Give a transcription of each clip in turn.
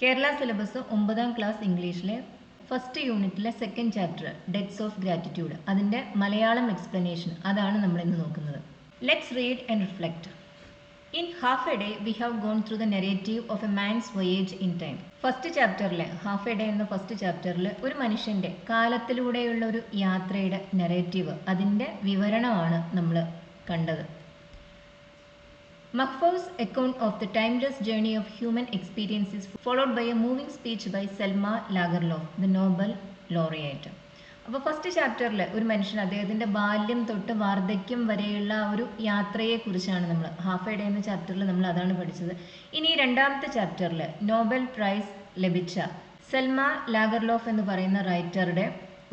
Kerala syllabus 9ാം class ഇംഗ്ലീഷിലെ first യൂണിറ്റിലെ second chapter debts of gratitude അതിൻ്റെ മലയാളം എക്സ്പ്ലനേഷൻ അതാണ് നമ്മൾ ഇന്ന് നോക്കുന്നത്. Let's read and reflect. In half a day, we have gone through the narrative of a man's voyage in time. First ചാപ്റ്ററിലെ half a day എന്ന first ചാപ്റ്ററിൽ ഒരു മനുഷ്യൻ്റെ കാലത്തിലൂടെയുള്ള ഒരു യാത്രയുടെ നെറേറ്റീവ് അതിൻ്റെ വിവരണമാണ് നമ്മൾ കണ്ടത്. Machfow's account of the timeless journey of human experience is followed by a moving speech by Selma Lagerlof, the Nobel laureate. അപ്പോൾ ഫസ്റ്റ് ചാപ്റ്ററിൽ ഒരു മനുഷ്യൻ അദ്ദേഹത്തിൻ്റെ ബാല്യം തൊട്ട് വാർദ്ധക്യം വരെയുള്ള ഒരു യാത്രയെക്കുറിച്ചാണ് നമ്മൾ ഹാഫ് എ ഡേ എന്ന ചാപ്റ്ററിൽ നമ്മൾ അതാണ് പഠിച്ചത്. ഇനി രണ്ടാമത്തെ ചാപ്റ്ററിൽ നോബൽ പ്രൈസ് ലഭിച്ച സെൽമ ലാഗർലോഫ് എന്ന് പറയുന്ന റൈറ്ററുടെ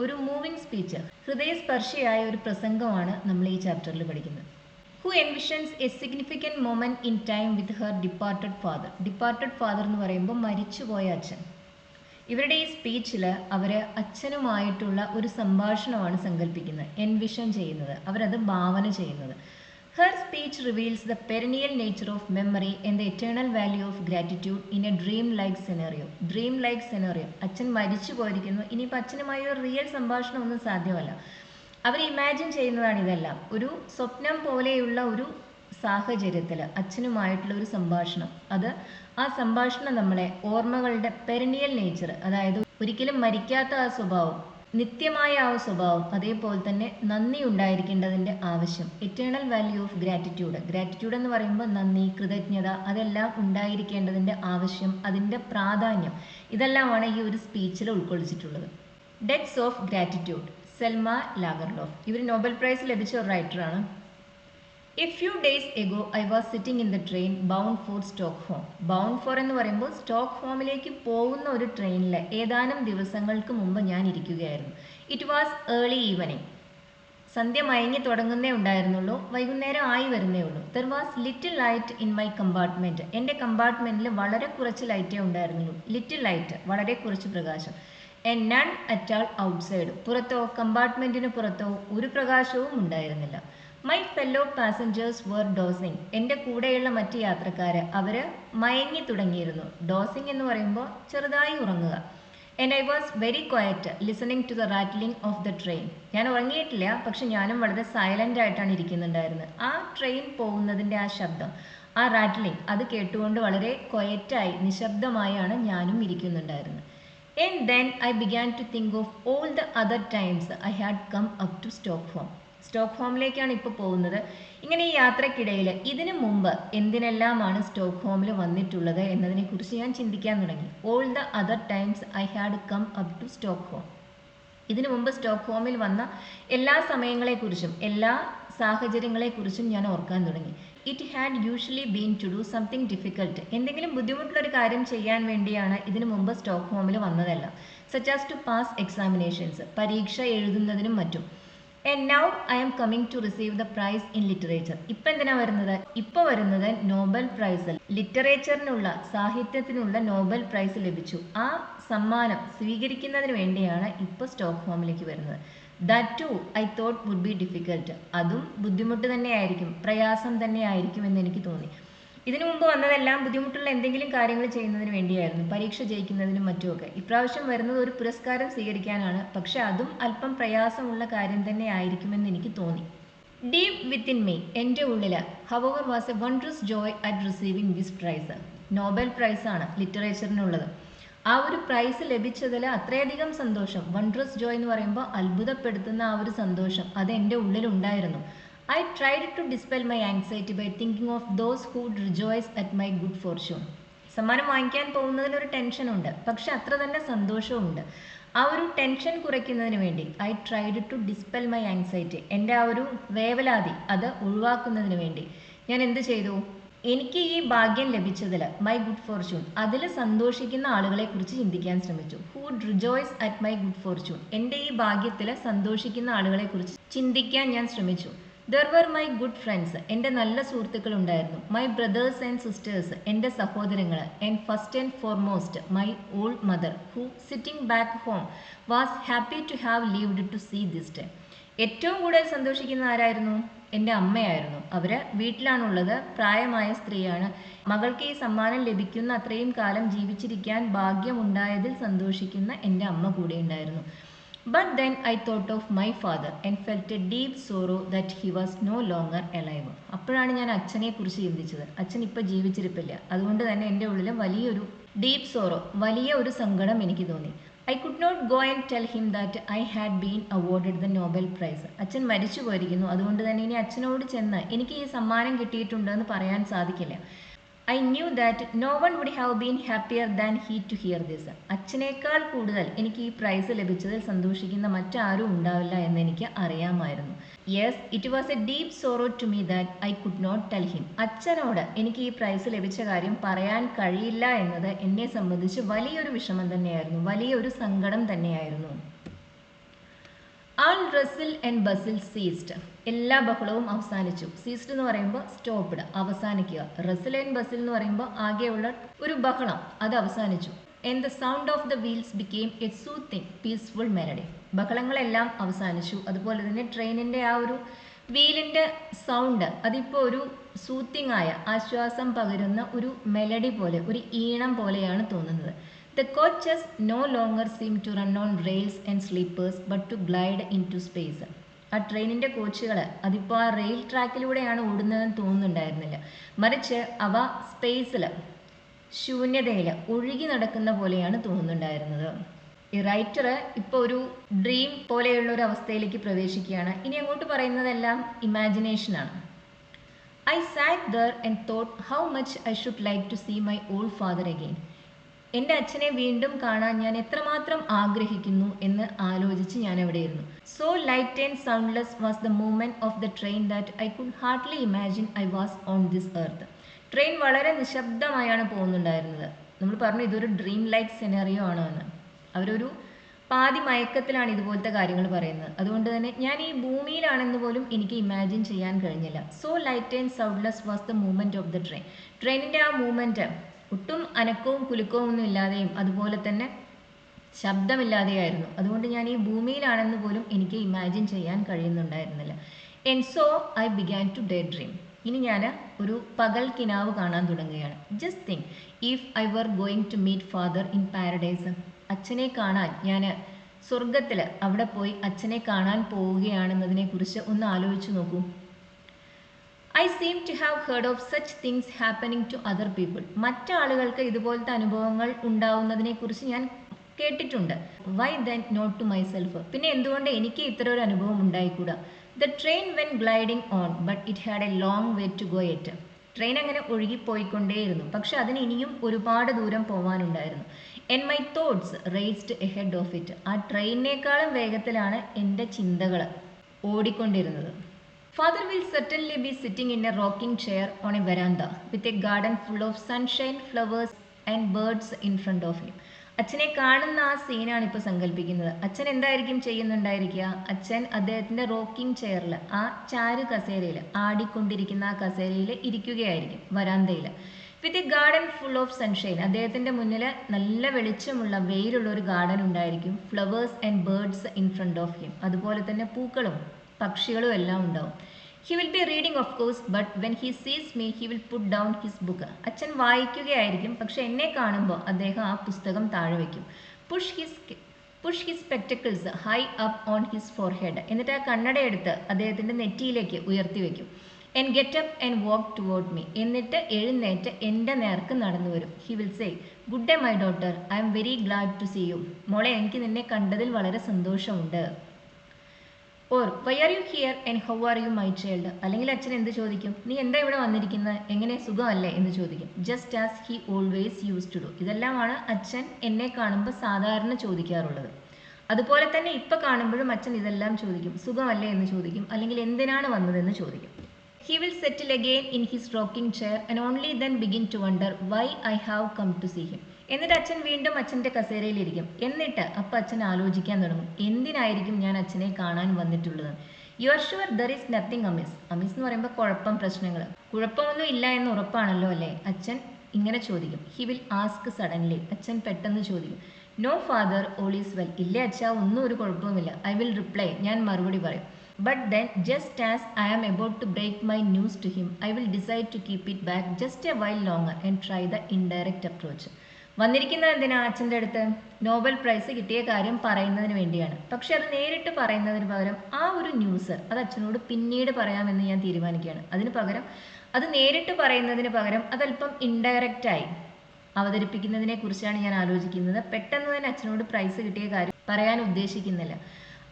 ഒരു മൂവിങ് സ്പീച്ച്, ഹൃദയസ്പർശിയായ ഒരു പ്രസംഗമാണ് നമ്മൾ ഈ ചാപ്റ്ററിൽ പഠിക്കുന്നത്. Who envisions a significant moment in time with her departed father. Departed father എന്ന് പറയുമ്പോൾ മരിച്ചുപോയ അച്ഛൻ. ഇവരുടെ ഈ സ്പീച്ചിൽ അവർ അച്ഛനുമായിട്ടുള്ള ഒരു സംഭാഷണമാണ് സങ്കല്പിക്കുന്നത്, എൻവിഷൻ ചെയ്യുന്നത്, അവരത് ഭാവന ചെയ്യുന്നത്. Her speech reveals the perennial nature of memory and the eternal value of gratitude in a dream like scenario. Dream like scenario, അച്ഛൻ മരിച്ചു പോയിരിക്കുന്നു, ഇനിയിപ്പോൾ അച്ഛനുമായി ഒരു റിയൽ സംഭാഷണം ഒന്നും സാധ്യമല്ല. അവർ ഇമാജിൻ ചെയ്യുന്നതാണ് ഇതെല്ലാം. ഒരു സ്വപ്നം പോലെയുള്ള ഒരു സാഹചര്യത്തിൽ അച്ഛനുമായിട്ടുള്ള ഒരു സംഭാഷണം, ആ സംഭാഷണം നമ്മളെ ഓർമ്മകളുടെ പെരനിയൽ നേച്ചർ, അതായത് ഒരിക്കലും മരിക്കാത്ത ആ സ്വഭാവം, നിത്യമായ ആ സ്വഭാവം, അതേപോലെ തന്നെ നന്ദി ഉണ്ടായിരിക്കേണ്ടതിൻ്റെ ആവശ്യം, eternal value of gratitude. Gratitude എന്ന് പറയുമ്പോൾ നന്ദി, കൃതജ്ഞത, അതെല്ലാം ഉണ്ടായിരിക്കേണ്ടതിൻ്റെ ആവശ്യം, അതിൻ്റെ പ്രാധാന്യം, ഇതെല്ലാമാണ് ഈ ഒരു സ്പീച്ചിൽ ഉൾക്കൊള്ളിച്ചിട്ടുള്ളത്. Debts of gratitude, Selma Lagerlof. ഇവർ നോബൽ പ്രൈസ് ലഭിച്ച ഒരു റൈറ്ററാണ്. A few days ago I was sitting in the train bound for Stockholm. Bound for എന്ന് പറയുമ്പോൾ സ്റ്റോക്ക്ഹോമിലേക്ക് പോകുന്ന ഒരു ട്രെയിനിൽ ഏതാനും ദിവസങ്ങൾക്ക് മുമ്പ് ഞാൻ ഇരിക്കുകയായിരുന്നു. It was early evening. സന്ധ്യ മയങ്ങി തുടങ്ങുന്നേ ഉണ്ടായിരുന്നുള്ളൂ, വൈകുന്നേരം ആയി വരുന്നേ ഉള്ളൂ. There was little light in my compartment. എൻ്റെ കമ്പാർട്ട്മെൻറ്റിൽ വളരെ കുറച്ച് ലൈറ്റേ ഉണ്ടായിരുന്നുള്ളൂ. ലിറ്റിൽ ലൈറ്റ്, വളരെ കുറച്ച് പ്രകാശം. And none at all outside. പുറത്തോ, കമ്പാർട്ട്മെൻറ്റിന് പുറത്തോ ഒരു പ്രകാശവും ഉണ്ടായിരുന്നില്ല. My fellow passengers were dozing. എൻ്റെ കൂടെയുള്ള മറ്റ് യാത്രക്കാർ അവർ മയങ്ങി തുടങ്ങിയിരുന്നു. ഡോസിങ് എന്ന് പറയുമ്പോൾ ചെറുതായി ഉറങ്ങുക. And I was very quiet listening to the rattling of the train. ഞാൻ ഉറങ്ങിയിട്ടില്ല, പക്ഷെ ഞാനും വളരെ സൈലൻ്റ് ആയിട്ടാണ് ഇരിക്കുന്നുണ്ടായിരുന്നത്. ആ ട്രെയിൻ പോകുന്നതിൻ്റെ ആ ശബ്ദം, ആ റാറ്റ്ലിംഗ്, അത് കേട്ടുകൊണ്ട് വളരെ ക്വയറ്റായി നിശബ്ദമായാണ് ഞാനും ഇരിക്കുന്നുണ്ടായിരുന്നത്. And then I began to think of all the other times I had come up to Stockholm. സ്റ്റോക്ക്ഹോമിലേക്കാണ് ഇപ്പോൾ പോകുന്നത്. ഇങ്ങനെ ഈ യാത്രക്കിടയിൽ ഇതിനു മുമ്പ് എന്തിനെല്ലാമാണ് സ്റ്റോക്ക്ഹോമിൽ വന്നിട്ടുള്ളത് എന്നതിനെക്കുറിച്ച് ഞാൻ ചിന്തിക്കാൻ തുടങ്ങി. All the other times I had come up to Stockholm. ഇതിനു മുമ്പ് സ്റ്റോക്ക്ഹോമിൽ വന്ന എല്ലാ സമയങ്ങളെക്കുറിച്ചും എല്ലാ സാഹചര്യങ്ങളെക്കുറിച്ചും ഞാൻ ഓർക്കാൻ തുടങ്ങി. It had usually been to do something difficult. എന്തെങ്കിലും ബുദ്ധിമുട്ടുള്ളൊരു കാര്യം ചെയ്യാൻ വേണ്ടിയാണ് ഇതിനു മുമ്പ് സ്റ്റോക്ക്ഹോമിൽ വന്നതല്ല. Such as to pass examinations, പരീക്ഷ എഴുതുന്നതിനും മറ്റും. And now I am coming to receive the prize in literature. ഇപ്പം എന്തിനാണ് വരുന്നത്? ഇപ്പോൾ വരുന്നത് നോബൽ പ്രൈസ്, ലിറ്ററേച്ചറിനുള്ള, സാഹിത്യത്തിനുള്ള നോബൽ പ്രൈസ് ലഭിച്ചു. ആ സമ്മാനം സ്വീകരിക്കുന്നതിന് വേണ്ടിയാണ് ഇപ്പോൾ സ്റ്റോക്ക്ഹോമിലേക്ക് വരുന്നത്. That too I thought would be difficult. അതും ബുദ്ധിമുട്ട് തന്നെയായിരിക്കും, പ്രയാസം തന്നെയായിരിക്കും എന്ന് എനിക്ക് തോന്നി. ഇതിനു മുമ്പ് വന്നതെല്ലാം ബുദ്ധിമുട്ടുള്ള എന്തെങ്കിലും കാര്യങ്ങൾ ചെയ്യുന്നതിന് വേണ്ടിയായിരുന്നു, പരീക്ഷ ജയിക്കുന്നതിനും മറ്റുമൊക്കെ. ഇപ്രാവശ്യം വരുന്നത് ഒരു പുരസ്കാരം സ്വീകരിക്കാനാണ്, പക്ഷെ അതും അല്പം പ്രയാസമുള്ള കാര്യം തന്നെ ആയിരിക്കുമെന്ന് എനിക്ക് തോന്നി. ഡീപ് വിത്തിൻ മീ, എൻ്റെ ഉള്ളിൽ, our was a wondrous joy at receiving this prize. Nobel പ്രൈസാണ് ലിറ്ററേച്ചറിനുള്ളത്. ആ ഒരു പ്രൈസ് ലഭിച്ചതിൽ അത്രയധികം സന്തോഷം, വണ്ടറസ് ജോയ് എന്ന് പറയുമ്പോൾ അത്ഭുതപ്പെടുത്തുന്ന ആ ഒരു സന്തോഷം, അത് എൻ്റെ ഉള്ളിലുണ്ടായിരുന്നു. I tried to dispel my anxiety by thinking of those who would rejoice at my good fortune. സമ്മാനം വാങ്ങിക്കാൻ പോകുന്നതിലൊരു ടെൻഷനുണ്ട്, പക്ഷെ അത്ര തന്നെ സന്തോഷവുമുണ്ട്. ആ ഒരു ടെൻഷൻ കുറയ്ക്കുന്നതിന് വേണ്ടി I tried to dispel my anxiety, എൻ്റെ ആ ഒരു വേവലാതി അത് ഒഴിവാക്കുന്നതിന് വേണ്ടി ഞാൻ എന്ത് ചെയ്തു? എനിക്ക് ഈ ഭാഗ്യം ലഭിച്ചതിൽ, മൈ ഗുഡ് ഫോർച്യൂൺ, അതിൽ സന്തോഷിക്കുന്ന ആളുകളെ കുറിച്ച് ചിന്തിക്കാൻ ശ്രമിച്ചു. Who would rejoice at my good fortune, എൻ്റെ ഈ ഭാഗ്യത്തിൽ സന്തോഷിക്കുന്ന ആളുകളെ കുറിച്ച് ചിന്തിക്കാൻ ഞാൻ ശ്രമിച്ചു. There were my good friends, എൻ്റെ നല്ല സുഹൃത്തുക്കൾ ഉണ്ടായിരുന്നു. മൈ ബ്രദേഴ്സ് ആൻഡ് സിസ്റ്റേഴ്സ്, എൻ്റെ സഹോദരങ്ങൾ. And first and foremost my old mother, who sitting back home was happy to have lived to see this day. ഏറ്റവും കൂടുതൽ സന്തോഷിക്കുന്ന ആരായിരുന്നു? എൻ്റെ അമ്മയായിരുന്നു. അവർ വീട്ടിലാണുള്ളത്, പ്രായമായ സ്ത്രീയാണ്. മകൾക്ക് ഈ സമ്മാനം ലഭിക്കുന്ന അത്രയും കാലം ജീവിച്ചിരിക്കാൻ ഭാഗ്യമുണ്ടായതിൽ സന്തോഷിക്കുന്ന എൻ്റെ അമ്മ കൂടെ ഉണ്ടായിരുന്നു. But then I thought of my father and felt a deep sorrow that he was no longer alive. അപ്പോഴാണ് ഞാൻ അച്ഛനെ കുറിച്ച് ചിന്തിച്ചത്. അച്ഛൻ ഇപ്പോൾ ജീവിച്ചിരിപ്പില്ല. അതുകൊണ്ട് തന്നെ എൻ്റെ ഉള്ളിൽ വലിയൊരു ഡീപ്പ് സോറോ, വലിയ ഒരു സങ്കടം എനിക്ക് തോന്നി. I could not go and tell him that I had been awarded the Nobel Prize. അച്ഛൻ മരിച്ചു പോയിരിക്കുന്നു. അതുകൊണ്ട് തന്നെ ഇനി അച്ഛനോട് ചെന്ന് എനിക്ക് ഈ സമ്മാനം കിട്ടിയിട്ടുണ്ടെന്ന് പറയാൻ സാധിക്കില്ല. I knew that no one would have been happier than he to hear this. അച്ഛനേക്കാൾ കൂടുതൽ എനിക്ക് ഈ പ്രൈസ് ലഭിച്ചതിൽ സന്തോഷിക്കുന്ന മറ്റാരും ഉണ്ടാവില്ല എന്ന് എനിക്ക് അറിയാമായിരുന്നു. Yes, it was a deep sorrow to me that I could not tell him. അച്ഛനോട് എനിക്ക് ഈ പ്രൈസ് ലഭിച്ച കാര്യം പറയാൻ കഴിയില്ല എന്നത് എന്നെ സംബന്ധിച്ച് വലിയൊരു വിഷമം തന്നെയായിരുന്നു, വലിയൊരു സങ്കടം തന്നെയായിരുന്നു. ആൾ റസിൽ ആൻഡ് ബസിൽ സീസ്ഡ്. എല്ലാ ബഹളവും അവസാനിച്ചു. സീസ്ഡ് എന്ന് പറയുമ്പോൾ സ്റ്റോപ്പ്ഡ്, അവസാനിക്കുക. റസിൽ ആൻഡ് ബസിൽ എന്ന് പറയുമ്പോൾ ആകെയുള്ള ഒരു ബഹളം, അത് അവസാനിച്ചു. And the sound of the wheels became a soothing peaceful melody. ബഹളങ്ങളെല്ലാം അവസാനിച്ചു. അതുപോലെ തന്നെ ട്രെയിനിൻ്റെ ആ ഒരു വീലിൻ്റെ സൗണ്ട് അതിപ്പോൾ ഒരു സൂത്തിങ് ആയ, ആശ്വാസം പകരുന്ന ഒരു മെലഡി പോലെ, ഒരു ഈണം പോലെയാണ് തോന്നുന്നത്. The coaches no longer seem to run on rails and sleepers but to glide into space. ആ ട്രെയിനിൻ്റെ കോച്ചുകൾ അതിപ്പോൾ ആ റെയിൽ ട്രാക്കിലൂടെയാണ് ഓടുന്നതെന്ന് തോന്നുന്നുണ്ടായിരുന്നില്ല. മറിച്ച് അവ സ്പേസിൽ, ശൂന്യതയിൽ ഒഴുകി നടക്കുന്ന പോലെയാണ് തോന്നുന്നുണ്ടായിരുന്നത്. ഈ റൈറ്റർ ഇപ്പോൾ ഒരു ഡ്രീം പോലെയുള്ള ഒരു അവസ്ഥയിലേക്ക് പ്രവേശിക്കുകയാണ്. ഇനി അങ്ങോട്ട് പറയുന്നതെല്ലാം ഇമാജിനേഷനാണ്. I sat there and thought how much I should like to see my old father again. എൻ്റെ അച്ഛനെ വീണ്ടും കാണാൻ ഞാൻ എത്രമാത്രം ആഗ്രഹിക്കുന്നു എന്ന് ആലോചിച്ച് ഞാൻ എവിടെയിരുന്നു. So light and soundless was the movement of the train that I could hardly imagine I was on this earth. Train വളരെ നിശബ്ദമായാണ് പോകുന്നുണ്ടായിരുന്നത്. നമ്മൾ പറഞ്ഞു ഇതൊരു ഡ്രീം ലൈക്ക് സെനറിയോ ആണോ എന്ന്. അവരൊരു പാതി മയക്കത്തിലാണ് ഇതുപോലത്തെ കാര്യങ്ങൾ പറയുന്നത്. അതുകൊണ്ട് തന്നെ ഞാൻ ഈ ഭൂമിയിലാണെന്ന് പോലും എനിക്ക് ഇമാജിൻ ചെയ്യാൻ കഴിഞ്ഞില്ല. So light and soundless was the movement of the train. ട്രെയിനിൻ്റെ ആ മൂവ്മെൻറ്റ് ഒട്ടും അനക്കവും കുലുക്കവും ഒന്നും ഇല്ലാതെയും അതുപോലെ തന്നെ ശബ്ദമില്ലാതെയായിരുന്നു. അതുകൊണ്ട് ഞാൻ ഈ ഭൂമിയിലാണെന്ന് പോലും എനിക്ക് ഇമാജിൻ ചെയ്യാൻ കഴിയുന്നുണ്ടായിരുന്നില്ല. And so I began to daydream. ഇനി ഞാൻ ഒരു പകൽ കിനാവ് കാണാൻ തുടങ്ങുകയാണ്. Just think if I were going to meet father in paradise. അച്ഛനെ കാണാൻ ഞാൻ സ്വർഗത്തിൽ അവിടെ പോയി അച്ഛനെ കാണാൻ പോവുകയാണെന്നതിനെ കുറിച്ച് ഒന്ന് ആലോചിച്ച് നോക്കൂ. I seem to have heard of such things happening to other people. മറ്റാളുകൾക്ക് ഇതുപോലത്തെ അനുഭവങ്ങൾ ഉണ്ടാവുന്നതിനെക്കുറിച്ച് ഞാൻ കേട്ടിട്ടുണ്ട്. Why then not to myself? പിന്നെ എന്തുകൊണ്ട് എനിക്ക് ഇത്തരം ഒരു അനുഭവം ഉണ്ടായിക്കൂടാ? The train went gliding on, but it had a long way to go yet. Train അങ്ങനെ ഒഴുകിപ്പോയിക്കൊണ്ടേയിരുന്നു, പക്ഷെ അതിന് ഇനിയും ഒരുപാട് ദൂരം പോകാനുണ്ടായിരുന്നു. And my thoughts raced ahead of it. ആ ട്രെയിനിനേക്കാളും വേഗത്തിലാണ് എൻ്റെ ചിന്തകൾ ഓടിക്കൊണ്ടിരുന്നത്. Father will certainly be sitting in a rocking chair on a veranda with a garden full of sunshine, flowers and birds in front of him. അച്ഛനെ കാണുന്ന ആ സീനാണ് ഇപ്പോൾ സങ്കല്പിക്കുന്നത്. അച്ഛൻ എന്തായിരിക്കും ചെയ്യുന്നുണ്ടായിരിക്കുക? അച്ഛൻ അദ്ദേഹത്തിൻ്റെ റോക്കിംഗ് ചെയറിൽ, ആ ചാരു കസേരയിൽ, ആടിക്കൊണ്ടിരിക്കുന്ന ആ കസേരയിൽ ഇരിക്കുകയായിരിക്കും, വരാന്തയിൽ. With a garden full of sunshine. അദ്ദേഹത്തിൻ്റെ മുന്നിൽ നല്ല വെളിച്ചമുള്ള വെയിലുള്ള ഒരു ഗാർഡൻ ഉണ്ടായിരിക്കും. Flowers and birds in front of him. അതുപോലെ തന്നെ പൂക്കളും പക്ഷികളും എല്ലാം ഉണ്ടാവും. He will be reading of course, but when he sees me he will put down his book. അച്ഛൻ വായിക്കുകയായിരിക്കും, പക്ഷെ എന്നെ കാണുമ്പോൾ അദ്ദേഹം ആ പുസ്തകം താഴെ വയ്ക്കും. Push his spectacles high up on his forehead. എന്നിട്ട് ആ കണ്ണടയെടുത്ത് അദ്ദേഹത്തിൻ്റെ നെറ്റിയിലേക്ക് ഉയർത്തി വയ്ക്കും. And get up and walk toward me. എന്നിട്ട് എഴുന്നേറ്റ് എൻ്റെ നേർക്ക് നടന്നു വരും. He will say good day my daughter, I am very glad to see you. മോളെ, എനിക്ക് നിന്നെ കണ്ടതിൽ വളരെ സന്തോഷമുണ്ട്. Or why are you here and how are you my child. അല്ലെങ്കിൽ അച്ഛൻ എന്ത് ചോദിക്കും? നീ എന്താ ഇവിടെ വന്നിരിക്കുന്നത്, എങ്ങനെ, സുഖമല്ലേ എന്ന് ചോദിക്കും. Just as he always use to do. ഇതെല്ലാമാണ് അച്ഛൻ എന്നെ കാണുമ്പോൾ സാധാരണ ചോദിക്കാറുള്ളത്. അതുപോലെ തന്നെ ഇപ്പം കാണുമ്പോഴും അച്ഛൻ ഇതെല്ലാം ചോദിക്കും. സുഖമല്ലേ എന്ന് ചോദിക്കും, അല്ലെങ്കിൽ എന്തിനാണ് വന്നതെന്ന് ചോദിക്കും. He will settle again in his rocking chair and only then begin to wonder why I have come to see him. എന്നിട്ട് അച്ഛൻ വീണ്ടും അച്ഛൻ്റെ കസേരയിലിരിക്കും. എന്നിട്ട് അപ്പം അച്ഛൻ ആലോചിക്കാൻ തുടങ്ങും, എന്തിനായിരിക്കും ഞാൻ അച്ഛനെ കാണാൻ വന്നിട്ടുള്ളത്. You are sure there is nothing അമിസ്. അമിസ് എന്ന് പറയുമ്പോൾ കുഴപ്പം, പ്രശ്നങ്ങൾ. കുഴപ്പമൊന്നും ഇല്ല എന്ന് ഉറപ്പാണല്ലോ അല്ലേ? അച്ഛൻ ഇങ്ങനെ ചോദിക്കും. He will ask suddenly. അച്ഛൻ പെട്ടെന്ന് ചോദിക്കും. No father, all is well. ഇല്ല അച്ഛാ, ഒന്നും ഒരു കുഴപ്പവുമില്ല. I will reply. ഞാൻ മറുപടി പറയും. But then, just as I am about to break my news to him, I will decide to keep it back just a while longer and try the indirect approach. വന്നിരിക്കുന്നത് എന്തിനാ അച്ഛൻ്റെ അടുത്ത്? Nobel prize കിട്ടിയ കാര്യം പറയുന്നതിന് വേണ്ടിയാണ്. പക്ഷെ അത് നേരിട്ട് പറയുന്നതിന് പകരം ആ ഒരു ന്യൂസ് അത് അച്ഛനോട് പിന്നീട് പറയാമെന്ന് ഞാൻ തീരുമാനിക്കുകയാണ്. അതിന് പകരം അത് നേരിട്ട് പറയുന്നതിന് പകരം അതല്പം ഇൻഡയറക്റ്റായി അവതരിപ്പിക്കുന്നതിനെ കുറിച്ചാണ് ഞാൻ ആലോചിക്കുന്നത്. പെട്ടെന്ന് തന്നെ അച്ഛനോട് പ്രൈസ് കിട്ടിയ കാര്യം പറയാൻ ഉദ്ദേശിക്കുന്നില്ല.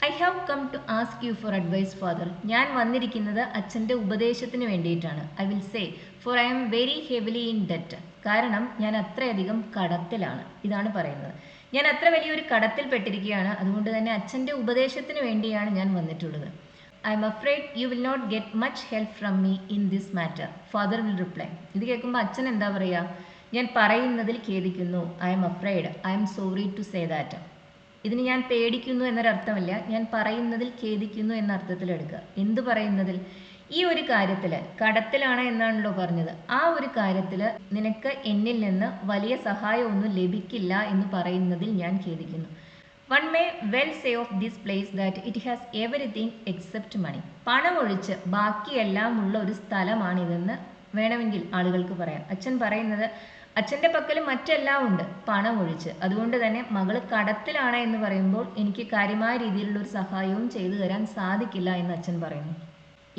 I have come to ask you for advice father. ഞാൻ വന്നിരിക്കുന്നത് അച്ഛൻ്റെ ഉപദേശത്തിന് വേണ്ടിയിട്ടാണ്. I will say for I am very heavily in debt. കാരണം ഞാൻ അത്രയധികം കടത്തിലാണ്. ഇതാണ് പറയുന്നത്. ഞാൻ അത്ര വലിയൊരു കടത്തിൽപ്പെട്ടിരിക്കുകയാണ്. അതുകൊണ്ട് തന്നെ അച്ഛൻ്റെ ഉപദേശത്തിന് വേണ്ടിയാണ് ഞാൻ വന്നിട്ടുള്ളത്. I am afraid you will not get much help from me in this matter, father will reply. ഇത് കേൾക്കുമ്പോൾ അച്ഛൻ എന്താ പറയുക? ഞാൻ പറയുന്നതിൽ ഖേദിക്കുന്നു. I am afraid, I am sorry to say that. ഇതിന് ഞാൻ പേടിക്കുന്നു എന്നൊരർത്ഥമില്ല, ഞാൻ പറയുന്നതിൽ ഖേദിക്കുന്നു എന്ന അർത്ഥത്തിലെടുക്കുക. എന്ത് പറയുന്നതിൽ? ഈ ഒരു കാര്യത്തിൽ കടത്തിലാണ് എന്നാണല്ലോ പറഞ്ഞത്. ആ ഒരു കാര്യത്തിൽ നിനക്ക് എന്നിൽ നിന്ന് വലിയ സഹായമൊന്നും ലഭിക്കില്ല എന്ന് പറയുന്നതിൽ ഞാൻ ഖേദിക്കുന്നു. One may well say of this place that it has everything except money. പണമൊഴിച്ച് ബാക്കിയെല്ലാം ഉള്ള ഒരു സ്ഥലമാണിതെന്ന് വേണമെങ്കിൽ ആളുകൾക്ക് പറയാം. അച്ഛൻ പറയുന്നത് അച്ഛൻ്റെ പക്കൽ മറ്റെല്ലാം ഉണ്ട്, പണം ഒഴിച്ച്. അതുകൊണ്ട് തന്നെ മകള് കടത്തിലാണ് എന്ന് പറയുമ്പോൾ എനിക്ക് കാര്യമായ രീതിയിലുള്ള ഒരു സഹായവും ചെയ്തു തരാൻ സാധിക്കില്ല എന്ന് അച്ഛൻ പറയുന്നു.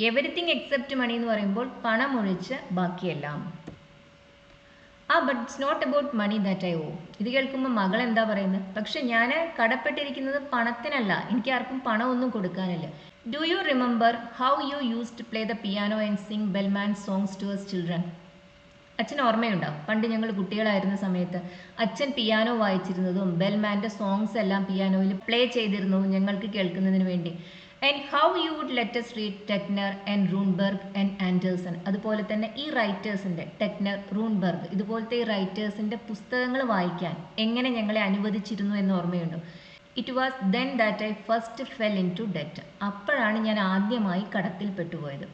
എവരിത്തിങ് എക്സെപ്റ്റ് മണി എന്ന് പറയുമ്പോൾ പണം ഒഴിച്ച് ബാക്കിയെല്ലാം. But it's not about money that I owe. ഇത് കേൾക്കുമ്പോൾ മകൾ എന്താ പറയുന്നത്? പക്ഷെ ഞാൻ കടപ്പെട്ടിരിക്കുന്നത് പണത്തിനല്ല, എനിക്ക് ആർക്കും പണമൊന്നും കൊടുക്കാനില്ല. Do you remember how you use to play the piano and sing Bellman songs to us children? അച്ഛൻ ഓർമ്മയുണ്ടാവും, പണ്ട് ഞങ്ങൾ കുട്ടികളായിരുന്ന സമയത്ത് അച്ഛൻ പിയാനോ വായിച്ചിരുന്നതും ബെൽമാൻ്റെ സോങ്സ് എല്ലാം പിയാനോയിൽ പ്ലേ ചെയ്തിരുന്നതും ഞങ്ങൾക്ക് കേൾക്കുന്നതിന് വേണ്ടി. And how you would let us read Tegner and Runeberg and Andersen. അതുപോലെ തന്നെ ഈ റൈറ്റേഴ്സിൻ്റെ ടെക്നർ, റൂൺബെർഗ് ഇതുപോലത്തെ ഈ റൈറ്റേഴ്സിൻ്റെ പുസ്തകങ്ങൾ വായിക്കാൻ എങ്ങനെ ഞങ്ങളെ അനുവദിച്ചിരുന്നു എന്ന് ഓർമ്മയുണ്ടോ? It was then that I first fell in to debt. അപ്പോഴാണ് ഞാൻ ആദ്യമായി കടത്തിൽ പെട്ടുപോയത്.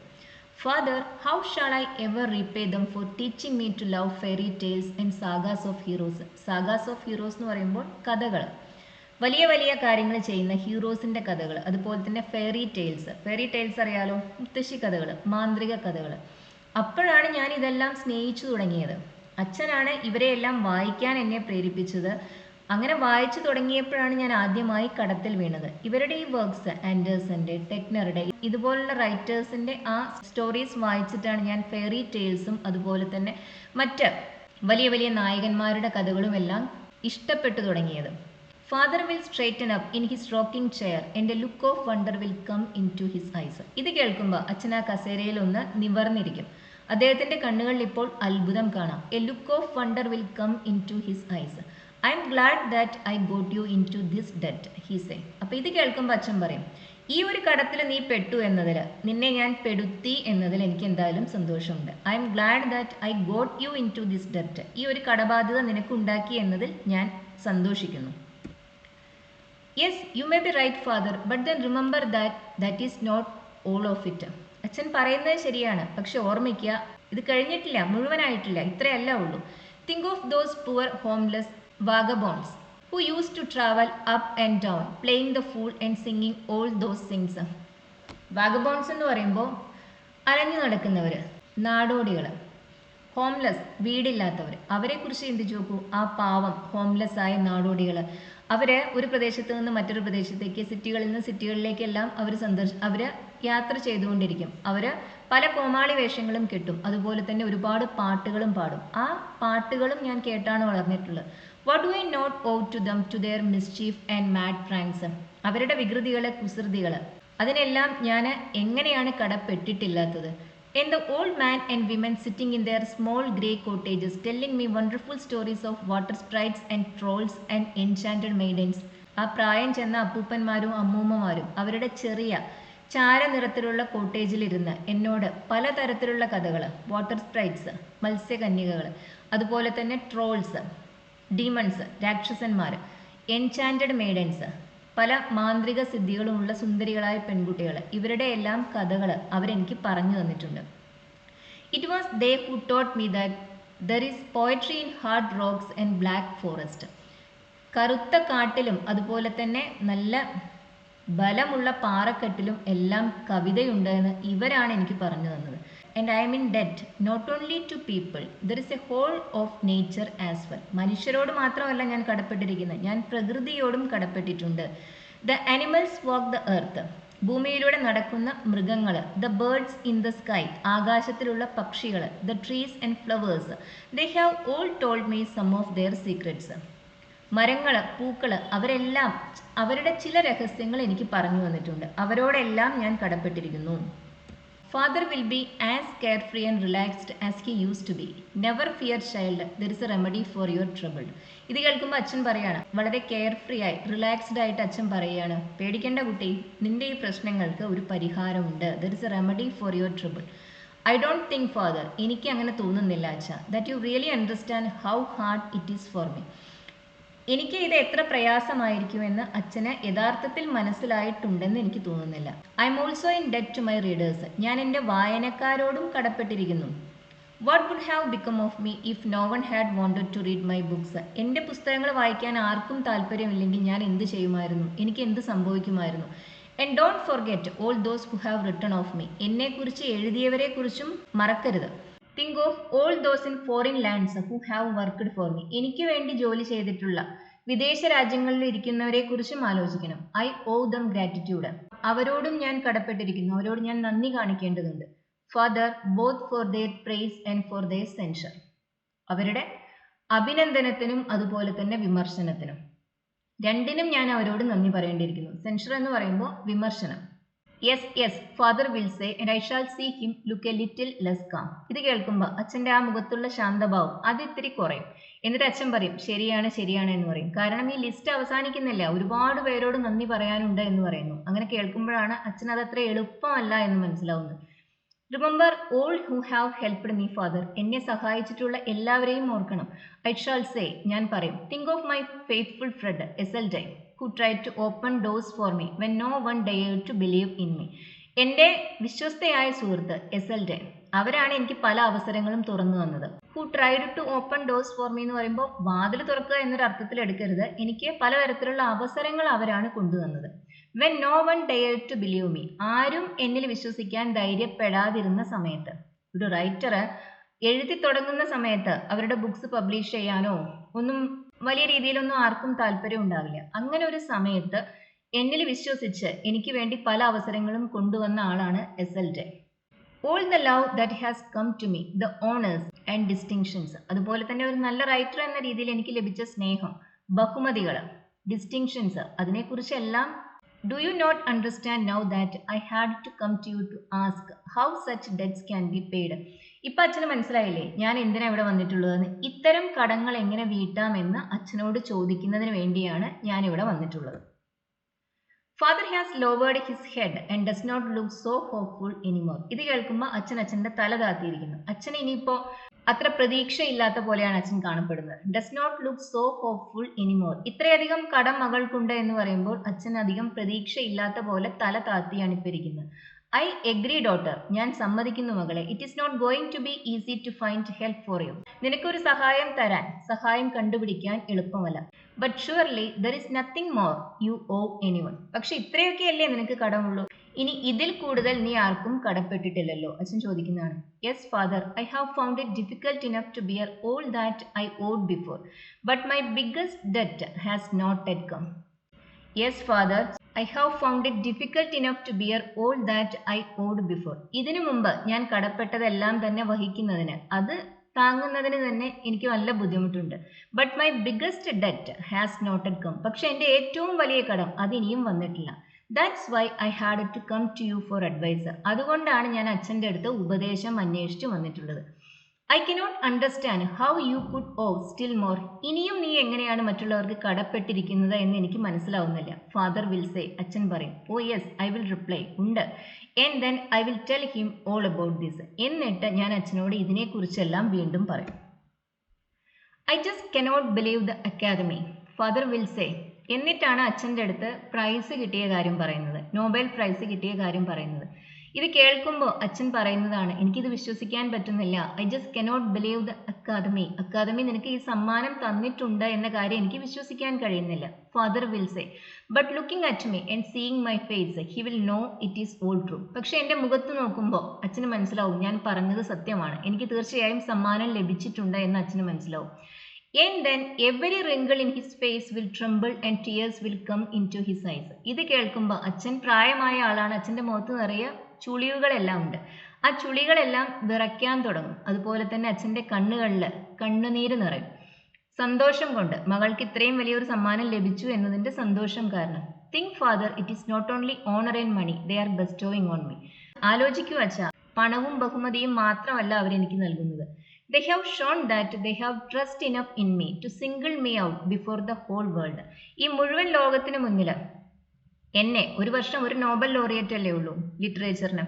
Father, how shall I ever repay them for teaching me to love fairy tales and sagas of heroes? Sagas of heroes എന്ന് പറയുമ്പോൾ കഥകൾ, വലിയ വലിയ കാര്യങ്ങൾ ചെയ്യുന്ന ഹീറോസിൻ്റെ കഥകൾ. അതുപോലെ തന്നെ ഫെയറി ടെയിൽസ് അറിയാലോ, മുത്തശ്ശി കഥകൾ, മാന്ത്രിക കഥകൾ. അപ്പോഴാണ് ഞാൻ ഇതെല്ലാം സ്നേഹിച്ചു തുടങ്ങിയത്. അച്ഛനാണ് ഇവരെയെല്ലാം വായിക്കാൻ എന്നെ പ്രേരിപ്പിച്ചത്. അങ്ങനെ വായിച്ചു തുടങ്ങിയപ്പോഴാണ് ഞാൻ ആദ്യമായി കടത്തിൽ വീണത്. ഇവരുടെ ഈ വർക്ക്സ്, ആൻഡേഴ്സന്റെ, ടെക്നറുടെ ഇതുപോലുള്ള റൈറ്റേഴ്സിന്റെ ആ സ്റ്റോറീസ് വായിച്ചിട്ടാണ് ഞാൻ ഫെയറി ടെയിൽസും അതുപോലെ തന്നെ മറ്റ് വലിയ വലിയ നായകന്മാരുടെ കഥകളും എല്ലാം ഇഷ്ടപ്പെട്ടു തുടങ്ങിയത്. Father will straighten up in his rocking chair and a look of wonder will come in to his eyes. ഇത് കേൾക്കുമ്പോൾ അച്ഛൻ ആ കസേരയിൽ ഒന്ന് നിവർന്നിരിക്കും. അദ്ദേഹത്തിന്റെ കണ്ണുകളിൽ ഇപ്പോൾ അത്ഭുതം കാണാം. A look of wonder will come in to his eyes. I'm glad that I got you into this debt, he say. അപ്പോൾ ഇത് കേൾക്കുമ്പോൾ അച്ഛൻ പറയും, ഈ ഒരു കടത്തിൽ നീ പെട്ടു എന്നതിൽ, നിന്നെ ഞാൻ പെടുത്തി എന്നതിൽ എനിക്ക് എന്തായാലും സന്തോഷമുണ്ട്. I'm glad that I got you into this debt. ഈ ഒരു കടബാധ്യത നിനക്കുണ്ടാക്കി എന്നതിൽ ഞാൻ സന്തോഷിക്കുന്നു. Yes, you may be right father, but then remember that is not all of it. അച്ഛൻ പറയുന്നത് ശരിയാണ്, പക്ഷെ ഓർമ്മിക്കുക, ഇത് കഴിഞ്ഞിട്ടില്ല, മുഴുവനായിട്ടില്ല, ഇത്രയല്ല ഉള്ളൂ. Think of those poor homeless vagabonds who used to travel up and down playing the fool and singing all those things. Vagabonds എന്ന് പറയുമ്പോൾ അലഞ്ഞു നടക്കുന്നവർ, നാടോടികൾ. ഹോംലെസ്, വീടില്ലാത്തവർ. അവരെക്കുറിച്ച് ചിന്തിച്ചു നോക്കൂ. ആ പാവം ഹോംലെസ് ആയ നാടോടികൾ, അവർ ഒരു പ്രദേശത്ത് നിന്ന് മറ്റൊരു പ്രദേശത്തേക്ക്, സിറ്റികളിൽ നിന്ന് സിറ്റികളിലേക്കെല്ലാം അവർ യാത്ര ചെയ്തുകൊണ്ടിരിക്കും. അവർ പല കോമാളി വേഷങ്ങളും കെട്ടും. അതുപോലെ തന്നെ ഒരുപാട് പാട്ടുകളും പാടും. ആ പാട്ടുകളും ഞാൻ കേട്ടാണ് വളർന്നിട്ടുള്ളത്. What do I not owe to them to their mischief and mad pranks. അവരുടെ വികൃതികൾ, കുസൃതികൾ, അതിനെല്ലാം ഞാൻ എങ്ങനെയാണ് കടപ്പെട്ടിട്ടില്ലാത്തത്. And the old man and women sitting in their small grey cottages telling me wonderful stories of water sprites and trolls and enchanted maidens. ആ പ്രായം ചെന്ന അപ്പൂപ്പന്മാരും അമ്മൂമ്മമാരും അവരുടെ ചെറിയ ചാരനിറത്തിലുള്ള കോട്ടേജിലിരുന്ന് എന്നോട് പലതരത്തിലുള്ള കഥകൾ, വാട്ടർ സ്പ്രൈറ്റ്സ് മത്സ്യകന്യകകൾ, അതുപോലെ തന്നെ ട്രോൾസ് ഡീമൺസ് രാക്ഷസന്മാർ, എൻചാൻറ്റഡ് മെയ്ഡൻസ് പല മാന്ത്രിക സിദ്ധികളുമുള്ള സുന്ദരികളായ പെൺകുട്ടികൾ, ഇവരുടെ എല്ലാം കഥകൾ അവരെനിക്ക് പറഞ്ഞു തന്നിട്ടുണ്ട്. It was they who taught me that there is poetry in hard rocks and black forest. കറുത്ത കാട്ടിലും അതുപോലെ തന്നെ നല്ല ബലമുള്ള പാറക്കെട്ടിലും എല്ലാം കവിതയുണ്ട് എന്ന് ഇവരാണ് എനിക്ക് പറഞ്ഞു തന്നത്. And I am in debt not only to people, there is a whole of nature as well. മനുഷ്യരോട് മാത്രമല്ല ഞാൻ കടപ്പെട്ടിരിക്കുന്നത്, ഞാൻ പ്രകൃതിയോടും കടപ്പെട്ടിട്ടുണ്ട്. The animals walk the earth, ഭൂമിയിലൂടെ നടക്കുന്ന മൃഗങ്ങൾ. The birds in the sky, ആകാശത്തിലുള്ള പക്ഷികൾ. The trees and flowers, they have all told me some of their secrets. മരങ്ങൾ, പൂക്കൾ, അവരെല്ലാം അവരുടെ ചില രഹസ്യങ്ങൾ എനിക്ക് പറഞ്ഞു തന്നിട്ടുണ്ട്. അവരോടെല്ലാം ഞാൻ കടപ്പെട്ടിരിക്കുന്നു. Father will be as carefree and relaxed as he used to be. Never fear child, there is a remedy for your trouble. ഇത് കേൾക്കുമ്പോൾ അച്ഛൻ പറയാണ്, വളരെ കെയർ ഫ്രീ ആയി റിലാക്സ്ഡ് ആയിട്ട് അച്ഛൻ പറയുകയാണ്, പേടിക്കേണ്ട കുട്ടി, നിന്റെ ഈ പ്രശ്നങ്ങൾക്ക് ഒരു പരിഹാരമുണ്ട്. There is a remedy for your trouble. I don't think father, എനിക്ക് അങ്ങനെ തോന്നുന്നില്ല അച്ഛ, that you really understand how hard it is for me. എനിക്ക് ഇത് എത്ര പ്രയാസമായിരിക്കുമെന്ന് അച്ഛന് യഥാർത്ഥത്തിൽ മനസ്സിലായിട്ടുണ്ടെന്ന് എനിക്ക് തോന്നുന്നില്ല. I am also in debt to my readers, ഞാൻ എൻ്റെ വായനക്കാരോടും കടപ്പെട്ടിരിക്കുന്നു. What would have become of me if no one had wanted to read my books. എൻ്റെ പുസ്തകങ്ങൾ വായിക്കാൻ ആർക്കും താല്പര്യമില്ലെങ്കിൽ ഞാൻ എന്ത് ചെയ്യുമായിരുന്നു, എനിക്ക് എന്ത് സംഭവിക്കുമായിരുന്നു. And don't forget all those who have written of me, എന്നെക്കുറിച്ച് എഴുതിയവരെക്കുറിച്ചും മറക്കരുത്. Think of all those in foreign lands who have worked for me, എനിക്ക് വേണ്ടി ജോലി ചെയ്തിട്ടുള്ള വിദേശ രാജ്യങ്ങളിൽ ഇരിക്കുന്നവരെ കുറിച്ചും ആലോചിക്കണം. ഐ ഓ ദം ഗ്രാറ്റിറ്റ്യൂഡ്, അവരോടും ഞാൻ കടപ്പെട്ടിരിക്കുന്നു, അവരോട് ഞാൻ നന്ദി കാണിക്കേണ്ടതുണ്ട്. Father, both for their praise and for their censure, അവരുടെ അഭിനന്ദനത്തിനും അതുപോലെ തന്നെ വിമർശനത്തിനും, രണ്ടിനും ഞാൻ അവരോട് നന്ദി പറയേണ്ടിയിരിക്കുന്നു. സെൻഷർ എന്ന് പറയുമ്പോൾ വിമർശനം. Yes yes father will say and I shall see him look a little less calm. ഇത് കേൾക്കുമ്പോൾ അച്ഛൻ്റെ ആ മുഖത്തുള്ള ശാന്തഭാവം അത് ഇത്തിരി കുറയും. എന്നിട്ട് അച്ഛൻ പറയും, ശരിയാണ് ശരിയാണ് എന്ന് പറയും. കാരണം ഈ ലിസ്റ്റ് അവസാനിക്കുന്നില്ല, ഒരുപാട് പേരോട് നന്ദി പറയാനുണ്ട് എന്ന് പറയുന്നു. അങ്ങനെ കേൾക്കുമ്പോഴാണ് അച്ഛൻ അതത്ര എളുപ്പമല്ല എന്ന് മനസ്സിലാവുന്നത്. Remember all who have helped me father, എന്നെ സഹായിച്ചിട്ടുള്ള എല്ലാവരെയും ഓർക്കണം. ഐ ഷാൽ സേ, ഞാൻ പറയും. Think of my faithful friend Eseldine who tried to open doors for me when no one dared to believe in me. എൻ്റെ വിശ്വസ്തയായ സുഹൃത്ത് എസൽഡൈൻ, അവരാണ് എനിക്ക് പല അവസരങ്ങളും തുറന്നു തന്നത്. Who tried to open doors for me എന്ന് പറയുമ്പോൾ വാതിൽ തുറക്കുക എന്നൊരു അർത്ഥത്തിൽ എടുക്കരുത്. എനിക്ക് പലതരത്തിലുള്ള അവസരങ്ങൾ അവരാണ് കൊണ്ടുവന്നത്. When no one dared to believe me, ആരും എന്നിൽ വിശ്വസിക്കാൻ ധൈര്യപ്പെടാതിരുന്ന സമയത്ത്. ഒരു റൈറ്റർ എഴുതി തുടങ്ങുന്ന സമയത്ത് അവരുടെ ബുക്സ് പബ്ലിഷ് ചെയ്യാനോ ഒന്നും വലിയ രീതിയിലൊന്നും ആർക്കും താല്പര്യം ഉണ്ടാവില്ല. അങ്ങനെ ഒരു സമയത്ത് എന്നിൽ വിശ്വസിച്ച് എനിക്ക് വേണ്ടി പല അവസരങ്ങളും കൊണ്ടുവന്ന ആളാണ് Eseldine. All the love that has come to me, the honours and distinctions, അതുപോലെ തന്നെ ഒരു നല്ല റൈറ്റർ എന്ന രീതിയിൽ എനിക്ക് ലഭിച്ച സ്നേഹം, ബഹുമതികൾ, ഡിസ്റ്റിങ്ഷൻസ്, അതിനെക്കുറിച്ചെല്ലാം. Do you not understand now that I had to come to you to ask how such debts can be paid. ഇപ്പം അച്ഛന് മനസ്സിലായില്ലേ ഞാൻ എന്തിനാ ഇവിടെ വന്നിട്ടുള്ളതെന്ന്? ഇത്തരം കടങ്ങൾ എങ്ങനെ വീട്ടാമെന്ന് അച്ഛനോട് ചോദിക്കുന്നതിന് വേണ്ടിയാണ് ഞാൻ ഇവിടെ വന്നിട്ടുള്ളത്. Father has lowered his head and does not look so hopeful anymore. ഇത് കേൾക്കുമ്പോൾ അച്ഛൻ്റെ തല താത്തിയിരിക്കുന്നു. അച്ഛൻ ഇനിയിപ്പോൾ അത്ര പ്രതീക്ഷയില്ലാത്ത പോലെയാണ് അച്ഛൻ കാണപ്പെടുന്നത്. Does not look so hopeful anymore. ഇത്രയധികം കടം മകൾക്കുണ്ട് എന്ന് പറയുമ്പോൾ അച്ഛൻ അധികം പ്രതീക്ഷയില്ലാത്ത പോലെ തല താത്തിയാണ് ഇപ്പം ഇരിക്കുന്നത്. ഐ എഗ്രി ഡോട്ടർ, ഞാൻ സമ്മതിക്കുന്നു മകളെ. It is not going to be easy to find help for you. നിനക്കൊരു സഹായം കണ്ടുപിടിക്കാൻ എളുപ്പമല്ല. But surely there is nothing more you owe anyone. പക്ഷെ ഇത്രയൊക്കെയല്ലേ നിനക്ക് കടമുള്ളൂ, ഇനി ഇതിൽ കൂടുതൽ നീ ആർക്കും കടപ്പെട്ടിട്ടില്ലല്ലോ. അച്ഛൻ ചോദിക്കുന്നതാണ്. Yes father, I have found it difficult enough to bear all that I owed before, but my biggest debt has not yet come. Yes father, I have found it difficult enough to bear all that I owed before. ഇതിനു മുമ്പ് ഞാൻ കടപ്പെട്ടതെല്ലാം തന്നെ വഹിക്കുന്നതിന്, അത് താങ്ങുന്നതിന് തന്നെ എനിക്ക് നല്ല ബുദ്ധിമുട്ടുണ്ട്. But my biggest debt has not yet come. പക്ഷെ എൻ്റെ ഏറ്റവും വലിയ കടം അത് ഇനിയും വന്നിട്ടില്ല. That's why I had to come to you for advice. അതുകൊണ്ടാണ് ഞാൻ അച്ഛൻ്റെ അടുത്ത് ഉപദേശം അന്വേഷിച്ച് വന്നിട്ടുള്ളത്. I cannot understand how you could owe still more. ഇനിയും നീ എങ്ങനെയാണ് മറ്റുള്ളവർക്ക് കടപ്പെട്ടിരിക്കുന്നത് എന്ന് എനിക്ക് മനസ്സിലാവുന്നില്ല. ഫാദർ വിൽ സേ, അച്ഛൻ പറയും. Oh yes, I will reply, ഉണ്ട്. And then I will tell him all about this. എന്നിട്ട് ഞാൻ അച്ഛനോട് ഇതിനെക്കുറിച്ചെല്ലാം വീണ്ടും പറയും. I just cannot believe the academy, father will say. എന്നിട്ടാണ് അച്ഛൻ്റെ അടുത്ത് പ്രൈസ് കിട്ടിയ കാര്യം പറയുന്നത്, നോബൽ പ്രൈസ് കിട്ടിയ കാര്യം പറയുന്നത്. ഇത് കേൾക്കുമ്പോൾ അച്ഛൻ പറയുന്നതാണ്, എനിക്കിത് വിശ്വസിക്കാൻ പറ്റുന്നില്ല. I just cannot believe the academy നിനക്ക് ഈ സമ്മാനം തന്നിട്ടുണ്ട് എന്ന കാര്യം എനിക്ക് വിശ്വസിക്കാൻ കഴിയുന്നില്ല. Father will say, but looking at me and seeing my face he will know it is all true. പക്ഷെ എൻ്റെ മുഖത്ത് നോക്കുമ്പോൾ അച്ഛന് മനസ്സിലാവും ഞാൻ പറഞ്ഞത് സത്യമാണ്, എനിക്ക് തീർച്ചയായും സമ്മാനം ലഭിച്ചിട്ടുണ്ട് എന്ന് അച്ഛന് മനസ്സിലാവും. And then every wrinkle in his face will tremble and tears will come into his eyes. ഇത് കേൾക്കുമ്പോൾ അച്ഛൻ പ്രായമായ ആളാണ്, അച്ഛൻ്റെ മുഖത്ത് നിറയെ ചുളിവുകളെല്ലാം ഉണ്ട്. ആ ചുളികളെല്ലാം വിറയ്ക്കാൻ തുടങ്ങും. അതുപോലെ തന്നെ അച്ഛൻ്റെ കണ്ണുകളിൽ കണ്ണുനീര് നിറയും. സന്തോഷം കൊണ്ട്, മകൾക്ക് ഇത്രയും വലിയൊരു സമ്മാനം ലഭിച്ചു എന്നതിൻ്റെ സന്തോഷം കാരണം. Think father, it is not only honour and money they are bestowing on me. ആലോചിക്കൂ അച്ഛാ, പണവും ബഹുമതിയും മാത്രമല്ല അവരെനിക്ക് നൽകുന്നത്. They have shown that they have trust enough in me to single me out before the whole world. ഈ മുഴുവൻ ലോകത്തിന് മുന്നിൽ എന്നെ, ഒരു വർഷം ഒരു നോബൽ ലോറിയറ്റ് അല്ലേ ഉള്ളൂ ലിറ്ററേച്ചറിന്,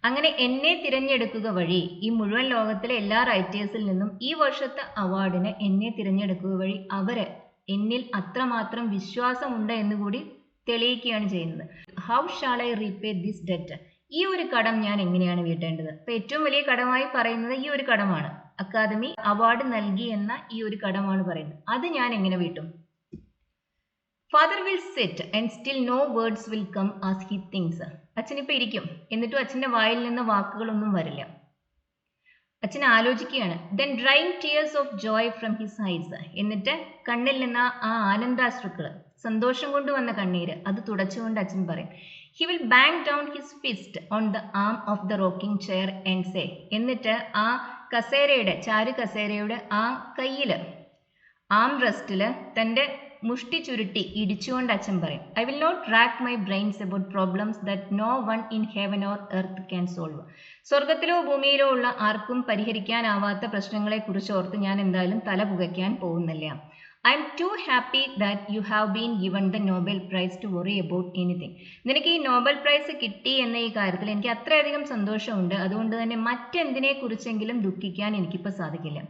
അങ്ങനെ എന്നെ തിരഞ്ഞെടുക്കുക വഴി ഈ മുഴുവൻ ലോകത്തിലെ എല്ലാ റൈറ്റേഴ്സിൽ നിന്നും ഈ വർഷത്തെ അവാർഡിന് എന്നെ തിരഞ്ഞെടുക്കുക വഴി അവര് എന്നിൽ അത്രമാത്രം വിശ്വാസമുണ്ട് എന്നുകൂടി തെളിയിക്കുകയാണ് ചെയ്യുന്നത്. How shawl I repay this debt? ഈ ഒരു കടം ഞാൻ എങ്ങനെയാണ് വീട്ടേണ്ടത്? അപ്പൊ ഏറ്റവും വലിയ കടമായി പറയുന്നത് ഈ ഒരു കടമാണ്, അക്കാദമി അവാർഡ് നൽകി എന്ന ഈ ഒരു കടമാണ് പറയുന്നത്. അത് ഞാൻ എങ്ങനെ വീട്ടും? Father will sit and still no words will come as he thinks. അച്ഛനിപ്പോൾ ഇരിക്കും, എന്നിട്ടും അച്ഛൻ്റെ വായിൽ നിന്ന് വാക്കുകളൊന്നും വരില്ല. അച്ഛൻ ആലോചിക്കുകയാണ്. Then drying tears of joy from his eyes. എന്നിട്ട് കണ്ണിൽ നിന്ന് ആ ആനന്ദാശ്രുക്കൾ, സന്തോഷം കൊണ്ട് വന്ന കണ്ണീര്, അത് തുടച്ചുകൊണ്ട് അച്ഛൻ പറയും, he will bang down his fist on the arm of the rocking chair and say. എന്നിട്ട് ആ കസേരയുടെ, ചാരു കസേരയുടെ ആ കയ്യിൽ, ആം റെസ്റ്റില് തൻ്റെ മുഷ്ടി ചുരുട്ടി ഇടിച്ചുകൊണ്ട് അച്ഛൻ പറയും, I will not rack my brains about problems that no one in heaven or earth can solve. സ്വർഗത്തിലോ ഭൂമിയിലോ ഉള്ള ആർക്കും പരിഹരിക്കാനാവാത്ത പ്രശ്നങ്ങളെക്കുറിച്ച് ഓർത്ത് ഞാൻ എന്തായാലും തല പുകയ്ക്കാൻ പോകുന്നില്ല. I'm too happy that you have been given the Nobel prize to worry about anything. നിനക്ക് ഈ നോബൽ പ്രൈസ് കിട്ടി എന്ന ഈ കാര്യത്തിൽ എനിക്ക് അത്രയധികം സന്തോഷമുണ്ട്. അതുകൊണ്ട് തന്നെ മറ്റെന്തിനെ കുറിച്ചെങ്കിലും ദുഃഖിക്കാൻ എനിക്കിപ്പോൾ സാധിക്കില്ല.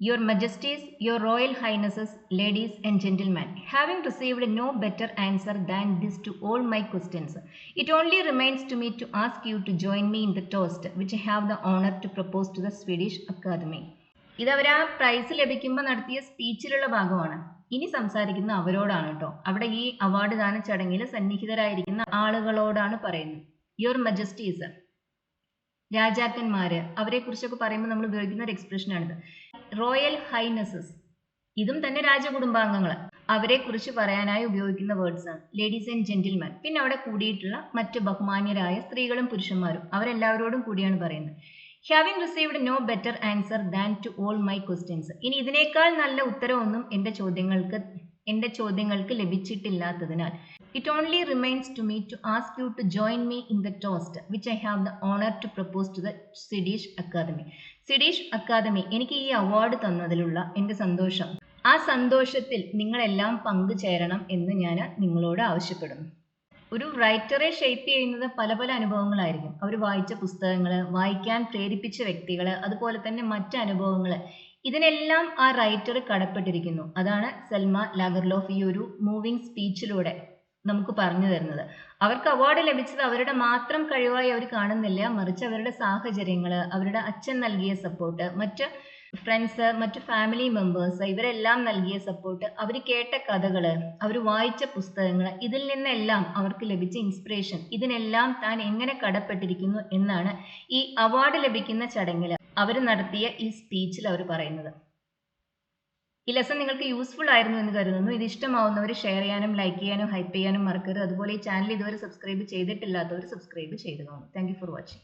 Your Majesties, Your Royal Highnesses, ladies and gentlemen, having received no better answer than this to all my questions, it only remains to me to ask you to join me in the toast which I have the honor to propose to the Swedish Academy. ഇത് അവർ ആ price ലഭിക്കുമ്പോൾ നടത്തിയ സ്പീച്ചിലുള്ള ഭാഗമാണ്. ഇനി സംസാരിക്കുന്ന അവരോടാണ് കേട്ടോ. അവിടെ ഈ അവാർഡ് ദാന ചടങ്ങിൽ സന്നിഹിതരായിരിക്കുന്ന ആളുകളോടാണ് പറയുന്നത്. യുവർ മജസ്റ്റീസ്, രാജാക്കന്മാര്, അവരെ കുറിച്ചൊക്കെ പറയുമ്പോൾ നമ്മൾ ഉപയോഗിക്കുന്ന ഒരു എക്സ്പ്രഷനാണിത്. റോയൽ ഹൈനസസ്, ഇതും തന്നെ രാജകുടുംബാംഗങ്ങൾ, അവരെ കുറിച്ച് പറയാനായി ഉപയോഗിക്കുന്ന വേർഡ്സ് ആണ്. ലേഡീസ് ആൻഡ് ജെന്റിൽമാൻ, പിന്നെ അവിടെ കൂടിയിട്ടുള്ള മറ്റ് ബഹുമാന്യരായ സ്ത്രീകളും പുരുഷന്മാരും, അവരെല്ലാവരോടും കൂടിയാണ് പറയുന്നത്. Having received no better answer than to all my questions. ഇനി ഇതിനേക്കാൾ നല്ല ഉത്തരവൊന്നും എൻ്റെ ചോദ്യങ്ങൾക്ക് ലഭിച്ചിട്ടില്ലാത്തതിനാൽ it only remains to me to ask you to join me in the toast which I have the honor to propose to the Swedish Academy. Swedish Academy എനിക്ക് ഈ award തന്നതിലുള്ള എൻ്റെ സന്തോഷം, ആ സന്തോഷത്തിൽ നിങ്ങളെല്ലാം പങ്കുചേരണം എന്ന് ഞാൻ നിങ്ങളോട് ആവശ്യപ്പെടുന്നു. ഒരു റൈറ്ററെ ഷേപ്പ് ചെയ്യുന്നത് പല പല അനുഭവങ്ങളായിരിക്കും. അവർ വായിച്ച പുസ്തകങ്ങൾ, വായിക്കാൻ പ്രേരിപ്പിച്ച വ്യക്തികൾ, അതുപോലെ തന്നെ മറ്റ് അനുഭവങ്ങൾ, ഇതിനെല്ലാം ആ റൈറ്റർ കടപ്പെട്ടിരിക്കുന്നു. അതാണ് സെൽമ ലാഗർലോഫ് ഈ ഒരു മൂവിങ് സ്പീച്ചിലൂടെ നമുക്ക് പറഞ്ഞു തരുന്നത്. അവർക്ക് അവാർഡ് ലഭിച്ചത് അവരുടെ മാത്രം കഴിവായി അവർ കാണുന്നില്ല, മറിച്ച് അവരുടെ സാഹചര്യങ്ങൾ, അവരുടെ അച്ഛൻ നൽകിയ സപ്പോർട്ട്, മറ്റ് ഫ്രണ്ട്സ്, മറ്റ് ഫാമിലി മെമ്പേഴ്സ്, ഇവരെല്ലാം നൽകിയ സപ്പോർട്ട്, അവർ കേട്ട കഥകൾ, അവർ വായിച്ച പുസ്തകങ്ങൾ, ഇതിൽ നിന്നെല്ലാം അവർക്ക് ലഭിച്ച ഇൻസ്പിറേഷൻ, ഇതിനെല്ലാം താൻ എങ്ങനെ കടപ്പെട്ടിരിക്കുന്നു എന്നാണ് ഈ അവാർഡ് ലഭിക്കുന്ന ചടങ്ങിൽ അവർ നടത്തിയ ഈ സ്പീച്ചിൽ അവർ പറയുന്നത്. ഈ ലെസൺ നിങ്ങൾക്ക് യൂസ്ഫുൾ ആയിരുന്നു എന്ന് കരുതുന്നു. ഇത് ഇഷ്ടമാവുന്നവർ ഷെയർ ചെയ്യാനും ലൈക്ക് ചെയ്യാനും ഹൈപ്പ് ചെയ്യാനും മറക്കരുത്. അതുപോലെ ഈ ചാനൽ ഇതുവരെ സബ്സ്ക്രൈബ് ചെയ്തിട്ടില്ലാത്തവർ സബ്സ്ക്രൈബ് ചെയ്തു കാണും. Thank you for watching.